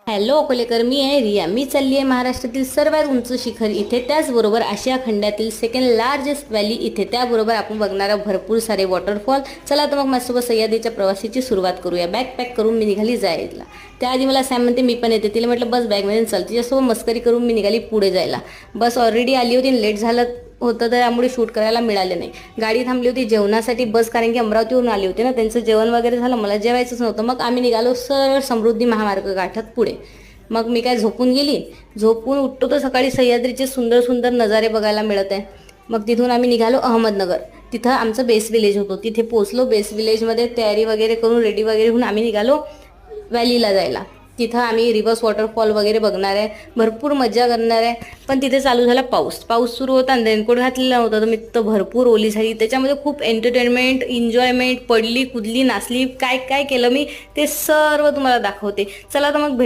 Hello अकोलेकर, मी आहे रिया. मी चालली आहे महाराष्ट्रातील सर्वात उंच शिखर इथे, त्याचबरोबर आशिया खंडातील सेकंड लार्जेस्ट व्हॅली इथे, त्याबरोबर आपण बघणारा भरपूर सारे वॉटरफॉल. चला तर मग माझ्यासोबत सह्याद्रीच्या प्रवासाची सुरुवात करूया. बॅग पॅक करून मी निघाली जायला. त्याआधी मला सॅम म्हणते मी पण येते. तिला म्हटलं बस बॅगमध्ये चल. तिच्यासोबत मस्करी करून मी निघाली पुढे जायला. बस ऑलरेडी आली होती, लेट झालं होतं तर त्यामुळे शूट करायला मिळाले नाही. गाडी थांबली होती जेवणासाठी बस, कारण की अमरावतीवरून आली होती ना, त्यांचं जेवण वगैरे झालं, मला जेवायचंच नव्हतं. मग आम्ही निघालो सरळ समृद्धी महामार्ग गाठत पुढे. मग मी काय झोपून गेली. झोपून उठतो तर सकाळी सह्याद्रीचे सुंदर सुंदर नजारे बघायला मिळत आहे. मग तिथून आम्ही निघालो अहमदनगर. तिथं आमचं बेस विलेज होतं. तिथे पोचलो. बेस विलेजमध्ये तयारी वगैरे करून रेडी वगैरे होऊन आम्ही निघालो व्हॅलीला जायला. तिथं आम्ही रिव्हर्स वॉटरफॉल वगैरे बघणार आहे, भरपूर मजा करणार आहे. पण तिथे चालू झाला पाऊस सुरू होता आणि रेनकोट घातलेला होता, तर मी तर भरपूर ओली झाली. त्याच्यामध्ये खूप एंटरटेनमेंट, एन्जॉयमेंट, पडली कुदली नाचली, काय काय केलं मी ते सर्व तुम्हाला दाखवते. चला तर मग